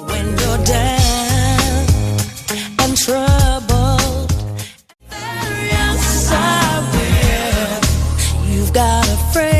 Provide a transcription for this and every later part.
When you're down and troubled, yes, I will. You've got a friend.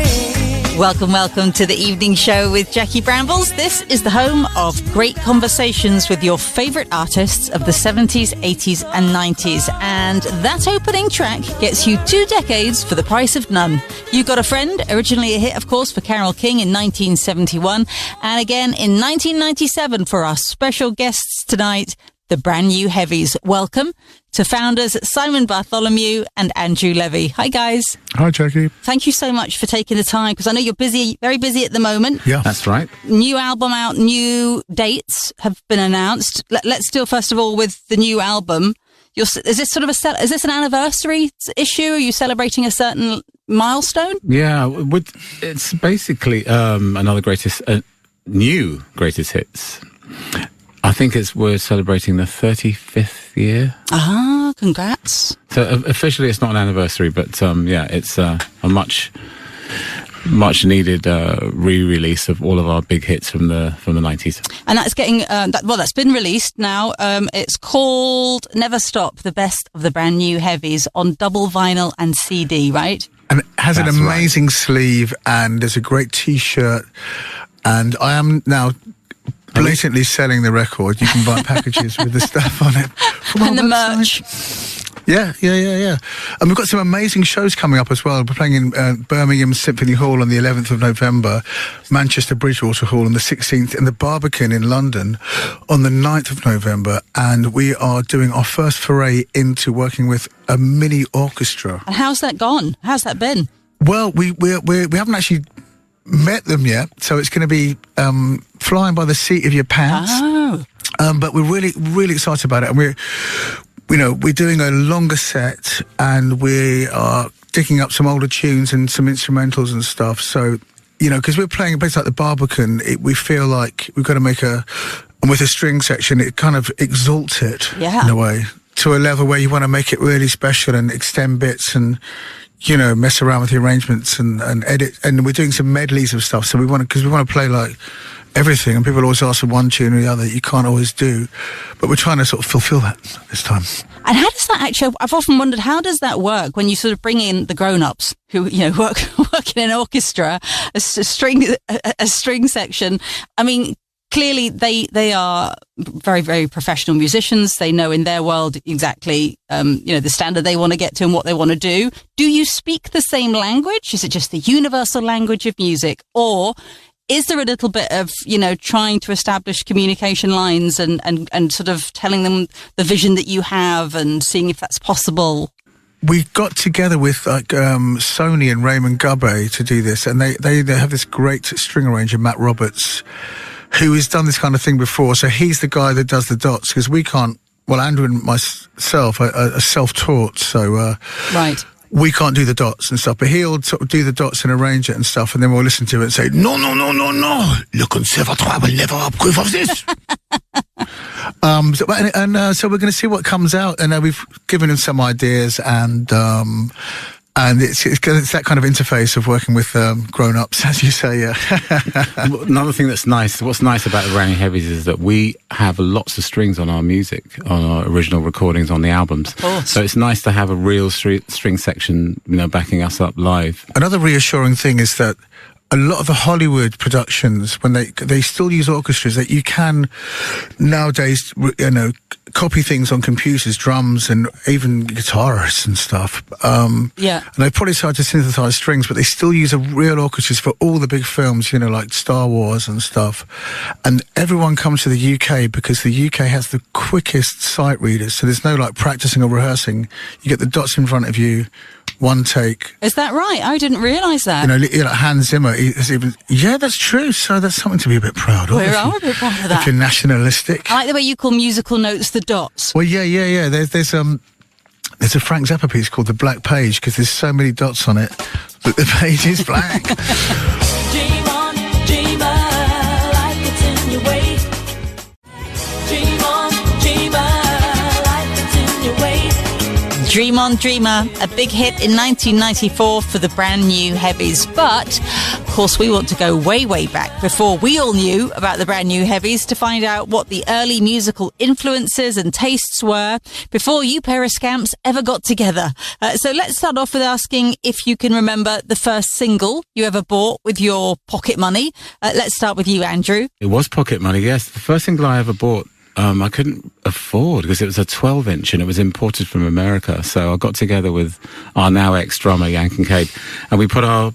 Welcome to the evening show with Jackie Brambles. This is the home of great conversations with your favourite artists of the 70s, 80s and 90s. And that opening track gets you 2 decades for the price of none. You Got a Friend, originally a hit, of course, for Carole King in 1971. And again in 1997 for our special guests tonight, the brand new Heavies. Welcome to founders Simon Bartholomew and Andrew Levy. Hi, guys. Hi, Jackie. Thank you so much for taking the time, because I know you're busy, very busy at the moment. Yeah, that's right. New album out, new dates have been announced. Let's deal first of all with the new album. Is this is this an anniversary issue? Are you celebrating a certain milestone? Yeah, it's basically another new greatest hits. I think we're celebrating the 35th year. Ah, congrats. So officially it's not an anniversary, but yeah, it's a much needed re-release of all of our big hits from the 90s. And that's getting that's been released now. It's called Never Stop, the best of the brand new Heavies, on double vinyl and CD, right? And it has That's an amazing sleeve, and there's a great T-shirt, and I am now blatantly selling the record. You can buy packages with the stuff on it from and the website. merch. Yeah. And we've got some amazing shows coming up as well. We're playing in Birmingham Symphony Hall on the 11th of November, Manchester Bridgewater Hall on the 16th, and the Barbican in London on the 9th of November. And we are doing our first foray into working with a mini orchestra. And how's that gone? How's that been? Well, we haven't actually met them yet, so it's going to be flying by the seat of your pants. Oh. But we're really excited about it, and we're doing a longer set, and we are digging up some older tunes and some instrumentals and stuff. So, because we're playing a place like the Barbican, we feel like we've got to make and with a string section, it kind of exalts it in a way to a level where you want to make it really special and extend bits and mess around with the arrangements and edit. And we're doing some medleys of stuff. So we want to play like everything. And people always ask for one tune or the other. You can't always do. But we're trying to sort of fulfill that this time. And how does that actually, I've often wondered, how does that work when you sort of bring in the grown-ups who, work in an orchestra, a string section? I mean, clearly they are very, very professional musicians. They know in their world exactly, the standard they want to get to and what they want to do. Do you speak the same language? Is it just the universal language of music? Or is there a little bit of, trying to establish communication lines and sort of telling them the vision that you have and seeing if that's possible? We got together with Sony and Raymond Gubbe to do this, and they have this great string arranger, Matt Roberts, who has done this kind of thing before. So he's the guy that does the dots, because we can't. Well, Andrew and myself are self-taught, so right. We can't do the dots and stuff. But he'll sort of do the dots and arrange it and stuff, and then we'll listen to it and say, no, le conservatoire will never approve of this. So we're going to see what comes out, and we've given him some ideas, and it's that kind of interface of working with grown-ups, as you say, yeah. Another thing what's nice about the brand new Heavies is that we have lots of strings on our music, on our original recordings, on the albums. So it's nice to have a real string section, backing us up live. Another reassuring thing is that a lot of the Hollywood productions, when they still use orchestras, that you can nowadays, copy things on computers, drums, and even guitarists and stuff. And they probably started to synthesize strings, but they still use a real orchestras for all the big films, like Star Wars and stuff. And everyone comes to the UK because the UK has the quickest sight readers. So there's no practicing or rehearsing. You get the dots in front of you. One take. Is that right? I didn't realise that. Hans Zimmer is even. Yeah, that's true. So that's something to be a bit proud of. We are a bit proud of that. If you're nationalistic. I like the way you call musical notes the dots. Well, yeah. There's a Frank Zappa piece called The Black Page, because there's so many dots on it that the page is black. Dream on, dreamer, like it's in your way. Dream on, dreamer, like it's in your way. Dream On Dreamer, a big hit in 1994 for the brand new Heavies. But course, we want to go way, way back before we all knew about the brand new Heavies to find out what the early musical influences and tastes were before you pair of scamps ever got together. So let's start off with asking if you can remember the first single you ever bought with your pocket money. Let's start with you, Andrew. It was pocket money, yes. The first single I ever bought, I couldn't afford because it was a 12-inch and it was imported from America. So I got together with our now ex-drummer, Jan Kincaid, and we put our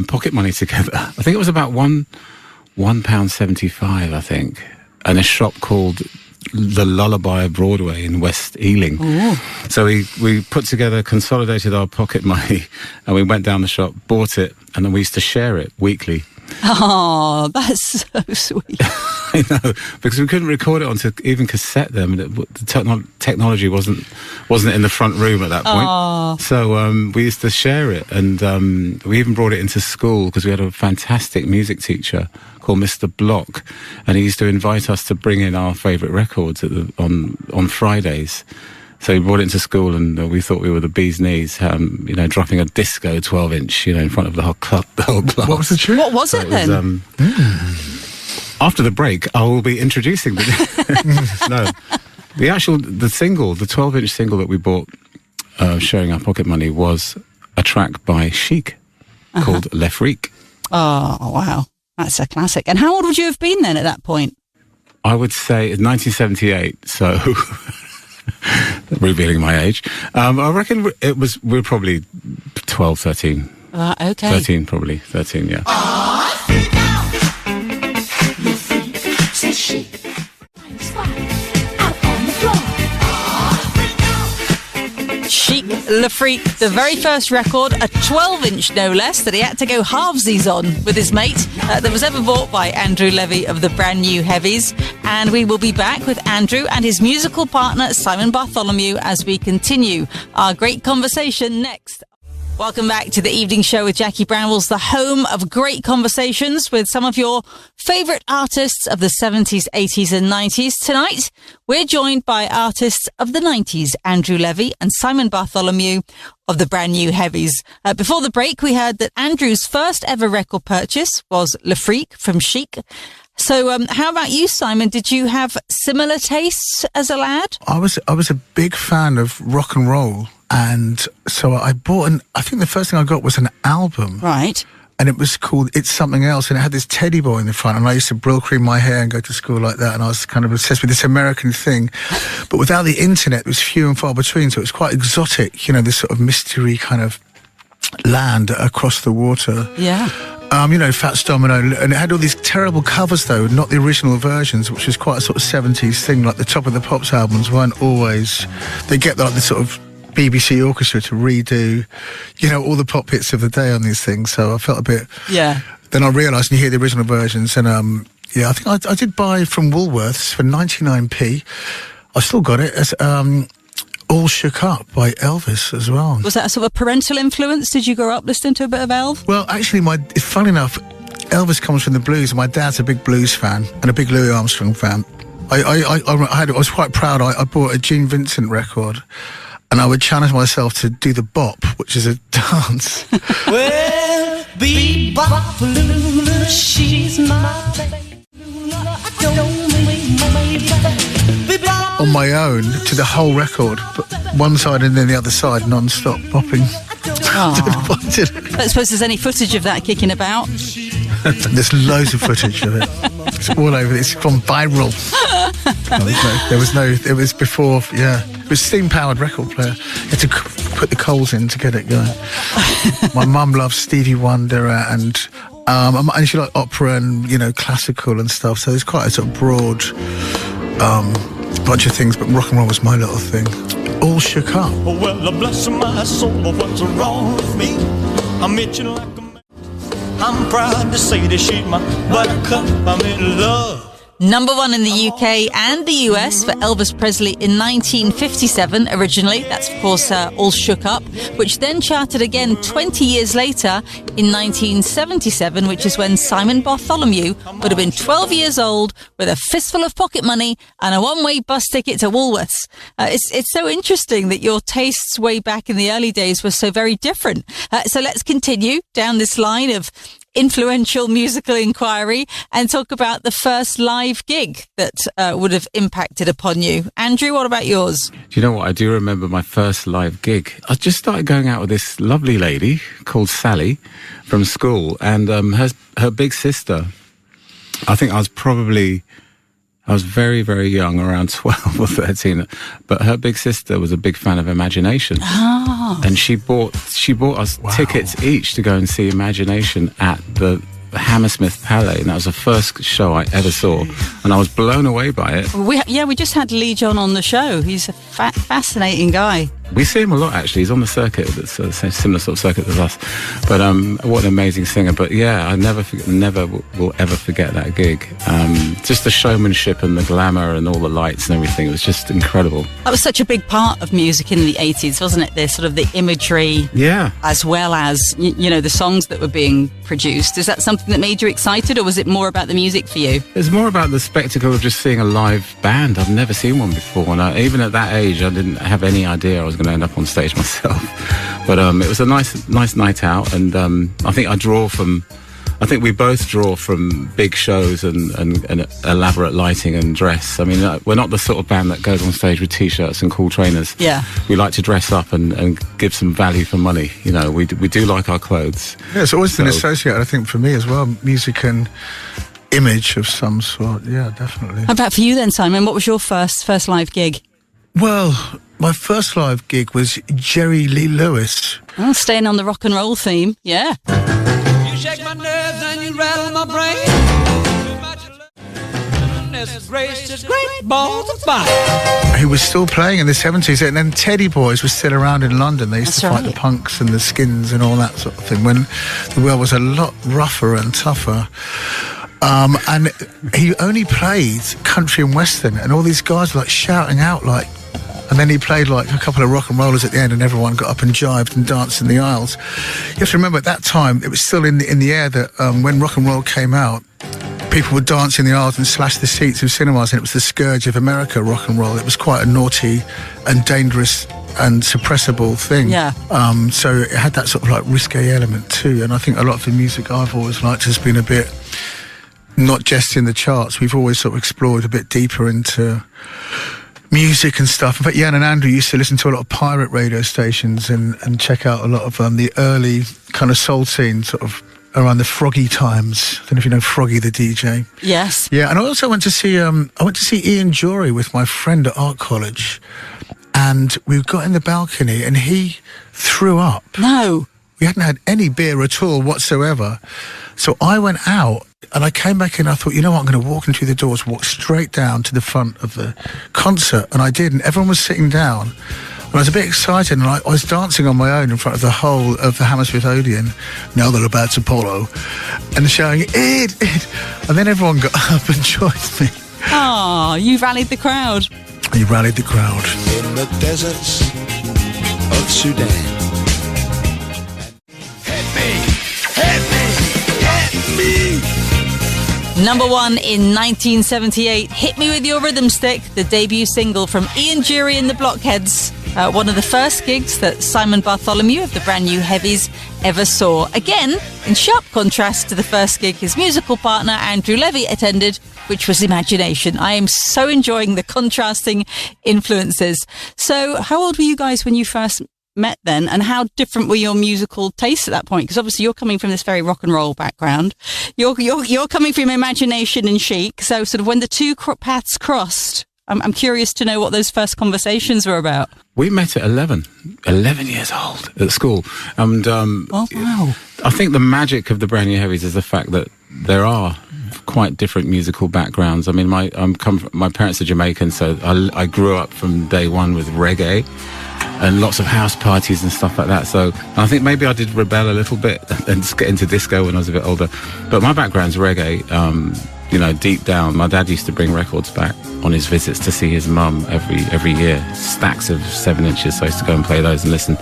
pocket money together. I think it was about £1.75, I think, in a shop called The Lullaby of Broadway in West Ealing. Ooh. So we put together, consolidated our pocket money, and we went down the shop, bought it, and then we used to share it weekly. Oh, that's so sweet. I know, because we couldn't record it onto even cassette them. The technology wasn't in the front room at that point. Oh. So we used to share it, and we even brought it into school because we had a fantastic music teacher called Mr. Block, and he used to invite us to bring in our favourite records on Fridays. So we brought it into school, and we thought we were the bee's knees, dropping a disco 12-inch, in front of the whole class. What was the tune? What was it then? After the break, I will be introducing the 12-inch single that we bought, sharing our pocket money, was a track by Chic called Le Freak. Oh, wow. That's a classic. And how old would you have been then at that point? I would say 1978, so... revealing my age. I reckon we were probably 12, 13. Okay. 13, probably. 13, yeah. Chic, Le Freak, the very first record, a 12-inch no less, that he had to go halvesies on with his mate, that was ever bought by Andrew Levy of the brand new Heavies. And we will be back with Andrew and his musical partner, Simon Bartholomew, as we continue our great conversation next. Welcome back to the evening show with Jackie Brambles, the home of great conversations with some of your favourite artists of the 70s, 80s and 90s. Tonight, we're joined by artists of the 90s, Andrew Levy and Simon Bartholomew of the brand new Heavies. Before the break, we heard that Andrew's first ever record purchase was Le Freak from Chic. So how about you, Simon? Did you have similar tastes as a lad? I was a big fan of rock and roll. And so I bought I think the first thing I got was an album. Right. And it was called It's Something Else, and it had this teddy boy in the front, and I used to brill cream my hair and go to school like that, and I was kind of obsessed with this American thing. But without the internet, it was few and far between, so it was quite exotic, this sort of mystery kind of land across the water. Yeah. Fats Domino, and it had all these terrible covers though, not the original versions, which was quite a sort of 70s thing. Like the Top of the Pops albums weren't always, they get like the sort of BBC orchestra to redo, all the pop hits of the day on these things. So I felt a bit. Yeah. Then I realised, and you hear the original versions, and I think I did buy from Woolworths for 99p. I still got it as All Shook Up by Elvis as well. Was that a sort of parental influence? Did you grow up listening to a bit of Elvis? Well, actually, funny enough, Elvis comes from the blues, and my dad's a big blues fan and a big Louis Armstrong fan. I was quite proud. I bought a Gene Vincent record. And I would challenge myself to do the bop, which is a dance. Well, bebop, Lula, she's my baby. On my own, to the whole record, but one side and then the other side, non-stop bopping. I don't suppose there's any footage of that kicking about. There's loads of footage of it. It's all over. It's gone viral. It was before, it was steam-powered record player. You had to put the coals in to get it going. My mum loves Stevie Wonder and she liked opera and, classical and stuff. So there's quite a sort of broad bunch of things, but rock and roll was my little thing. All Shook Up. Oh, well, bless my soul, what's wrong with me? I'm itching like a man. I'm proud to say that she's my buttercup. I'm in love. Number one in the UK and the US for Elvis Presley in 1957 originally. That's, of course, All Shook Up, which then charted again 20 years later in 1977, which is when Simon Bartholomew would have been 12 years old with a fistful of pocket money and a one-way bus ticket to Woolworths. It's so interesting that your tastes way back in the early days were so very different. So let's continue down this line of influential musical inquiry and talk about the first live gig that would have impacted upon you. Andrew, what about yours? Do you know what? I do remember my first live gig. I just started going out with this lovely lady called Sally from school, and her big sister, I think I was very, very young, around 12 or 13, but her big sister was a big fan of Imagination. Oh. And she bought us tickets each to go and see Imagination at the Hammersmith Palais, and that was the first show I ever saw, and I was blown away by it. We just had Lee John on the show. He's a fascinating guy. We see him a lot, actually. He's on the circuit that's a similar sort of circuit as us. But what an amazing singer. But yeah, I never will ever forget that gig. Just the showmanship and the glamour and all the lights and everything. It was just incredible. That was such a big part of music in the 80s, wasn't it? The sort of the imagery, as well as, the songs that were being produced. Is that something that made you excited, or was it more about the music for you? It's more about the spectacle of just seeing a live band. I've never seen one before, and even at that age, I didn't have any idea I was going to end up on stage myself. But it was a nice night out, and I think we both draw from big shows and elaborate lighting and dress. I mean, we're not the sort of band that goes on stage with t-shirts and cool trainers. Yeah. We like to dress up and give some value for money. We do like our clothes. Yeah, it's always been associated, I think, for me as well, music and image of some sort. Yeah, definitely. How about for you then, Simon? What was your first live gig? Well, my first live gig was Jerry Lee Lewis. Oh, staying on the rock and roll theme, yeah. You shake my nerves and you rattle my brain. Great balls of fire. He was still playing in the 70s, and then Teddy Boys was still around in London. They used to fight the punks and the skins and all that sort of thing when the world was a lot rougher and tougher. And he only played country and western, and all these guys were like shouting out like. And then he played like a couple of rock and rollers at the end, and everyone got up and jived and danced in the aisles. You have to remember at that time it was still in the air that when rock and roll came out, people would dance in the aisles and slash the seats of cinemas, and it was the scourge of America, rock and roll. It was quite a naughty and dangerous and suppressible thing. Yeah. So it had that sort of like risque element too. And I think a lot of the music I've always liked has been a bit not just in the charts. We've always sort of explored a bit deeper into music and stuff. In fact, Jan and Andrew used to listen to a lot of pirate radio stations and check out a lot of the early kind of soul scene, sort of around the Froggy times. I don't know if you know Froggy the DJ. Yes. Yeah, and I also went to see Ian Jury with my friend at art college, and we got in the balcony and he threw up. No. We hadn't had any beer at all whatsoever. So I went out and I came back in. I thought, you know what, I'm going to walk in through the doors, walk straight down to the front of the concert. And I did, and everyone was sitting down. And I was a bit excited, and I was dancing on my own in front of the whole of the Hammersmith Odeon. Now they're about to Apollo, and shouting, Id. And then everyone got up and joined me. Oh, you rallied the crowd. You rallied the crowd. In the deserts of Sudan. Number one in 1978, Hit Me With Your Rhythm Stick, the debut single from Ian Jury and the Blockheads. One of the first gigs that Simon Bartholomew of the brand new Heavies ever saw. Again, in sharp contrast to the first gig his musical partner Andrew Levy attended, which was Imagination. I am so enjoying the contrasting influences. So how old were you guys when you first met then, and how different were your musical tastes at that point? Because obviously you're coming from this very rock and roll background. You're coming from Imagination and Chic. So sort of when the two paths crossed, I'm curious to know what those first conversations were about. We met at 11 years old at school. And oh, wow. I think the magic of the brand new Heavies is the fact that there are quite different musical backgrounds. I mean, my parents are Jamaican, so I grew up from day one with reggae and lots of house parties and stuff like that. So I think maybe I did rebel a little bit and just get into disco when I was a bit older. But my background's reggae. Deep down, my dad used to bring records back on his visits to see his mum every year. Stacks of 7 inches, so I used to go and play those and listen.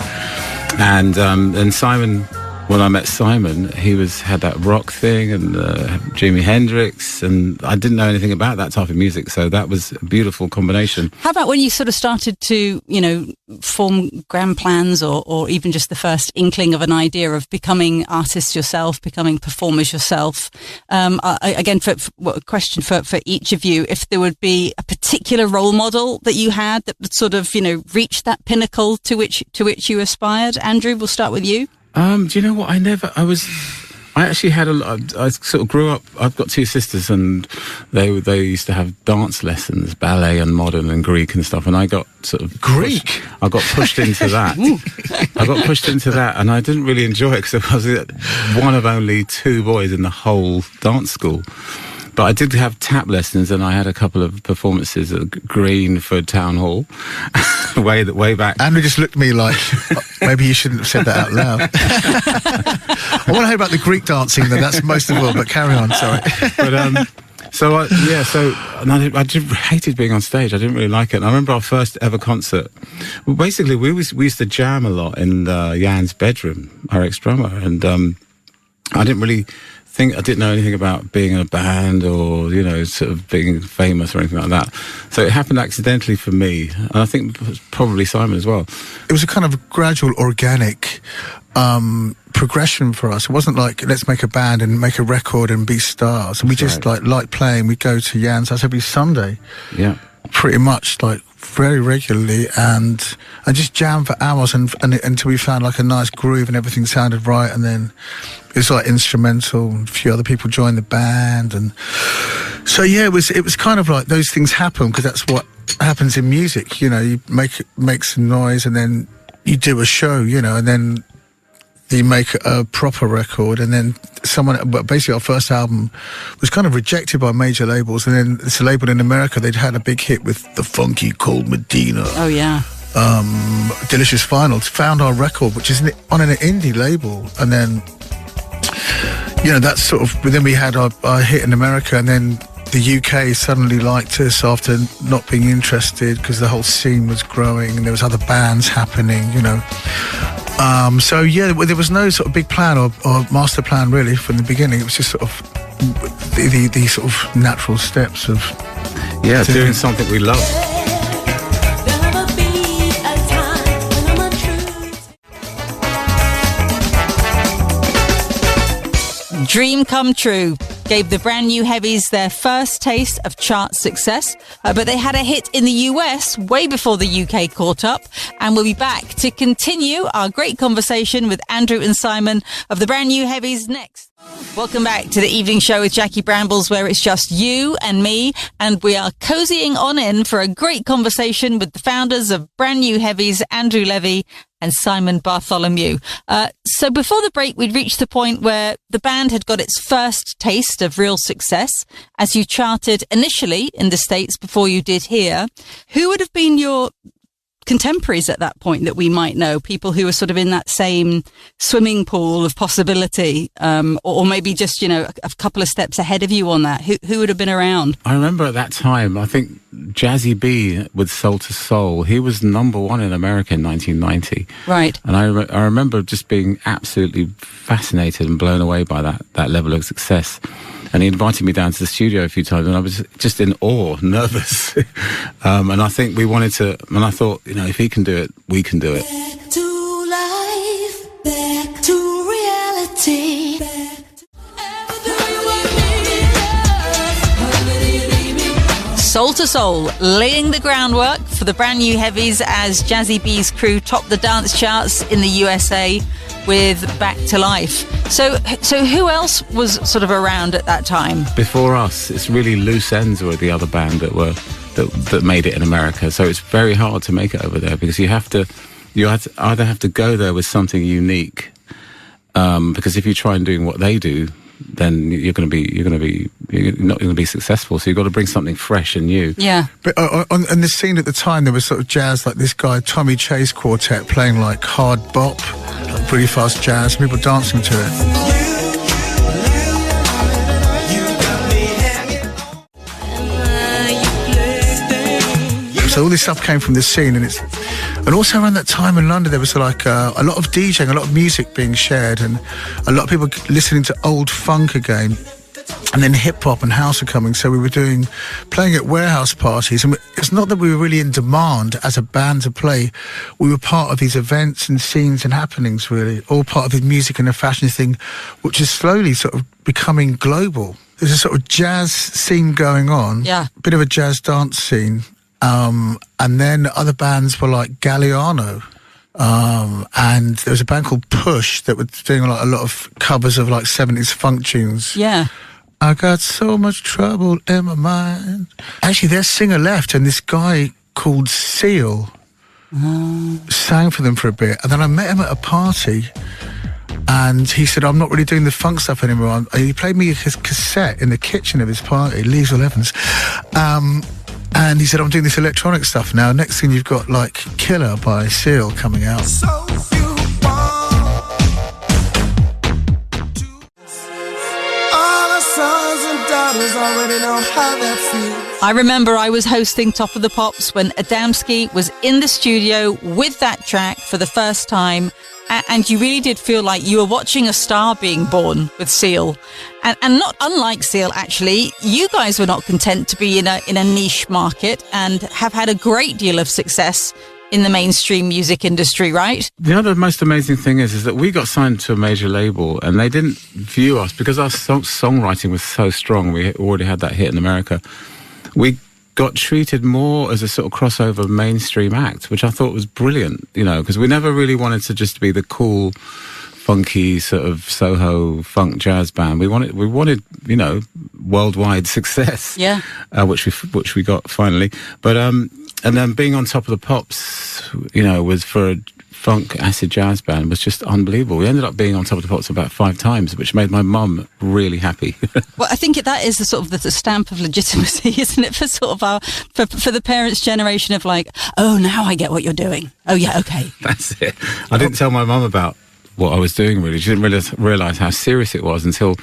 And Simon, when I met Simon, he had that rock thing and Jimi Hendrix, and I didn't know anything about that type of music, so that was a beautiful combination. How about when you sort of started to, form grand plans or even just the first inkling of an idea of becoming artists yourself, becoming performers yourself? Again, a question for each of you, if there would be a particular role model that you had that would sort of, reach that pinnacle to which you aspired. Andrew, we'll start with you. Do you know what? I actually had I sort of grew up, I've got two sisters, and they used to have dance lessons, ballet and modern and Greek and stuff, and I got sort of... Greek? I got pushed into that. I got pushed into that, and I didn't really enjoy it because I was one of only two boys in the whole dance school. But I did have tap lessons, and I had a couple of performances at Greenford Town Hall way back. Andrew just looked at me like, maybe you shouldn't have said that out loud. I want to hear about the Greek dancing, though. That's most of all, but carry on, sorry. But, I hated being on stage. I didn't really like it. And I remember our first ever concert. Well, basically, we used to jam a lot in Jan's bedroom, our ex-drummer, and I didn't know anything about being in a band or, sort of being famous or anything like that. So it happened accidentally for me, and I think probably Simon as well. It was a kind of gradual, organic progression for us. It wasn't like, let's make a band and make a record and be stars. And we just like playing. We'd go to Jan's house every Sunday. Yeah. Pretty much, like, very regularly, and just jam for hours and until we found like a nice groove and everything sounded right, and then it was like instrumental, and a few other people joined the band, and so it was kind of like those things happen because that's what happens in music. You make some noise, and then you do a show, and then you make a proper record, and then basically our first album was kind of rejected by major labels, and then it's a label in America, they'd had a big hit with The Funky Cold Medina. Oh yeah. Delicious Finals found our record, which is on an indie label, and then that's sort of, but then we had our hit in America, and then the UK suddenly liked us after not being interested because the whole scene was growing and there was other bands happening, there was no sort of big plan or master plan really from the beginning. It was just sort of the sort of natural steps of doing something we love. Dream come true gave the brand new Heavies their first taste of chart success, but they had a hit in the US way before the UK caught up, and we'll be back to continue our great conversation with Andrew and Simon of the brand new Heavies next. Welcome back to the evening show with Jackie Brambles, where it's just you and me, and we are cozying on in for a great conversation with the founders of brand new Heavies, Andrew Levy and Simon Bartholomew. So before the break, we'd reached the point where the band had got its first taste of real success as you charted initially in the States before you did here. Who would have been your contemporaries at that point that we might know, people who were sort of in that same swimming pool of possibility, or maybe just, a couple of steps ahead of you on that? Who would have been around? I remember at that time, I think Jazzy B with Soul to Soul, he was #1 in America in 1990. Right. And I remember just being absolutely fascinated and blown away by that level of success. And he invited me down to the studio a few times, and I was just in awe, nervous. And I think we wanted to, and I thought, if he can do it, we can do it. Back to life, back to reality. Soul to Soul, laying the groundwork for the brand new Heavies as Jazzy B's crew topped the dance charts in the USA with Back to Life. So who else was sort of around at that time? Before us, it's really Loose Ends were the other band that made it in America. So it's very hard to make it over there because you either have to go there with something unique, because if you try and doing what they do, then you're not going to be successful. So you've got to bring something fresh and new. Yeah. But on the scene at the time, there was sort of jazz, like this guy Tommy Chase Quartet playing like hard bop, like really fast jazz, people dancing to it. So all this stuff came from this scene, and And also around that time in London, there was like a lot of DJing, a lot of music being shared, and a lot of people listening to old funk again. And then hip hop and house are coming, so we were playing at warehouse parties, and it's not that we were really in demand as a band to play. We were part of these events and scenes and happenings, really, all part of the music and the fashion thing, which is slowly sort of becoming global. There's a sort of jazz scene going on, a bit of a jazz dance scene, and then other bands were like Galliano. And there was a band called Push that was doing like a lot of covers of like 70s funk tunes. Yeah. I got so much trouble in my mind. Actually, their singer left, and this guy called Seal sang for them for a bit. And then I met him at a party, and he said, I'm not really doing the funk stuff anymore. He played me his cassette in the kitchen of his party, Liesl Evans. And he said, I'm doing this electronic stuff now. Next thing you've got, like, Killer by Seal coming out. So few all our sons and daughters already know how that feels. I remember I was hosting Top of the Pops when Adamski was in the studio with that track for the first time, and you really did feel like you were watching a star being born with Seal. And not unlike Seal, actually, you guys were not content to be in a niche market and have had a great deal of success in the mainstream music industry, right? The other most amazing thing is that we got signed to a major label, and they didn't view us because our songwriting was so strong. We already had that hit in America. We got treated more as a sort of crossover mainstream act, which I thought was brilliant, you know, because we never really wanted to just be the cool, funky sort of Soho funk jazz band. We wanted, you know, worldwide success. Yeah. Which we got finally. But and then being on Top of the Pops, you know, was for a funk acid jazz band was just unbelievable. We ended up being on Top of the Pops about 5 times, which made my mum really happy. Well, I think that is the sort of the stamp of legitimacy, isn't it, for sort of our for the parents' generation of like, oh, now I get what you're doing. Oh yeah, okay. That's it. I didn't tell my mum about what I was doing, really. She didn't realise how serious it was until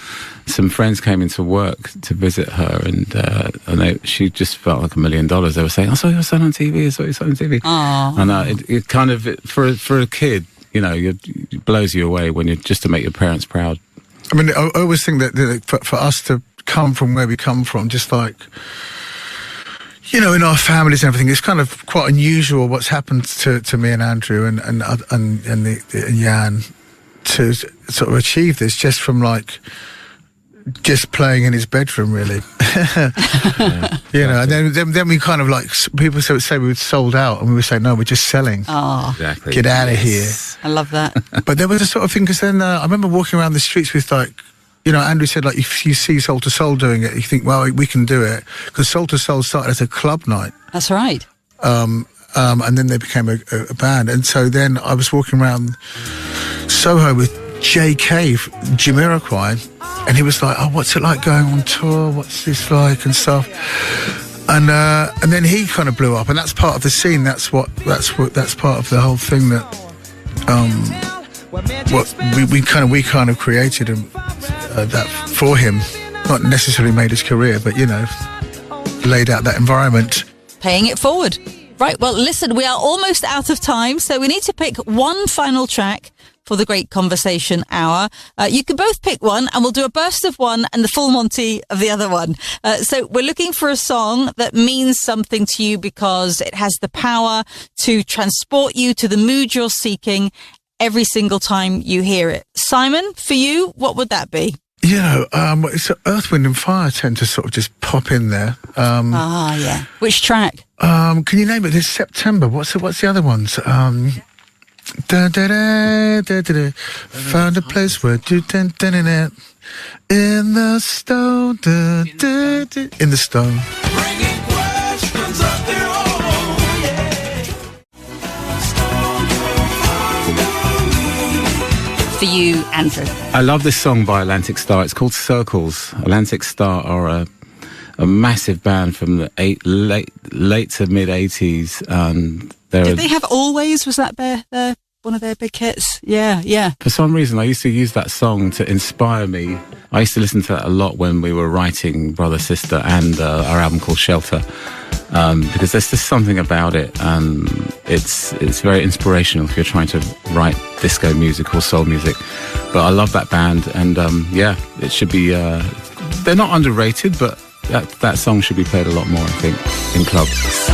some friends came into work to visit her, and she just felt like $1 million. They were saying, I saw your son on TV, I saw your son on TV. Aww. And it kind of, for a kid, you know, it blows you away when you're just to make your parents proud. I mean, I always think that for us to come from where we come from, just like, you know, in our families and everything, it's kind of quite unusual what's happened to me and Andrew and Jan to sort of achieve this just from like just playing in his bedroom, really. You know, and then we kind of like, people say we were sold out, and we would say, no, we're just selling. Oh, exactly. Get out of here. I love that. But there was a sort of thing, because then I remember walking around the streets with like, you know, Andrew said, like, if you see Soul to Soul doing it, you think, well, we can do it. Because Soul to Soul started as a club night. That's right. And then they became a band. And so then I was walking around Soho with JK, Jamiroquai, and he was like, oh, what's it like going on tour? What's this like? And stuff. And then he kind of blew up, and that's part of the scene. That's part of the whole thing that what we kind of created that for him. Not necessarily made his career, but, you know, laid out that environment. Paying it forward. Right, well, listen, we are almost out of time, so we need to pick one final track for the Great Conversation Hour. You can both pick one, and we'll do a burst of one and the full Monty of the other one. So we're looking for a song that means something to you because it has the power to transport you to the mood you're seeking every single time you hear it. Simon, for you, what would that be? You know, it's Earth, Wind and Fire tend to sort of just pop in there. Yeah. Which track? Can you name it? This September. What's the other ones? Da, da, da, da, da, da. Found a place where do da, da, da, da. In the stone, da, da, da. In the stone. Bringing questions of their own, For you, Andrew. I love this song by Atlantic Star. It's called Circles. Atlantic Star are a massive band from the late to mid 80s, and Did they have Always? Was that their one of their big hits. Yeah. For some reason, I used to use that song to inspire me. I used to listen to that a lot when we were writing Brother, Sister and our album called Shelter, because there's just something about it. It's very inspirational if you're trying to write disco music or soul music. But I love that band, and it should be... they're not underrated, but that song should be played a lot more, I think, in clubs.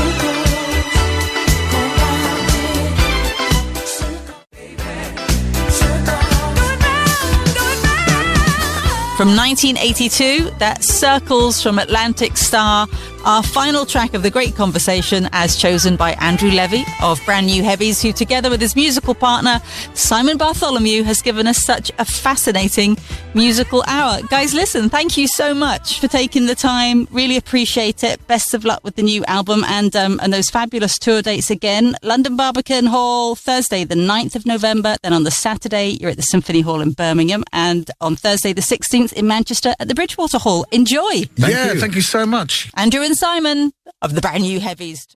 From 1982, that's Circles from Atlantic Star, our final track of the great conversation as chosen by Andrew Levy of Brand New Heavies, who together with his musical partner, Simon Bartholomew, has given us such a fascinating musical hour. Guys, listen, thank you so much for taking the time. Really appreciate it. Best of luck with the new album and those fabulous tour dates again. London Barbican Hall, Thursday the 9th of November. Then on the Saturday, you're at the Symphony Hall in Birmingham. And on Thursday the 16th in Manchester at the Bridgewater Hall. Enjoy. Thank you so much. Andrew and Simon of the Brand New Heavies.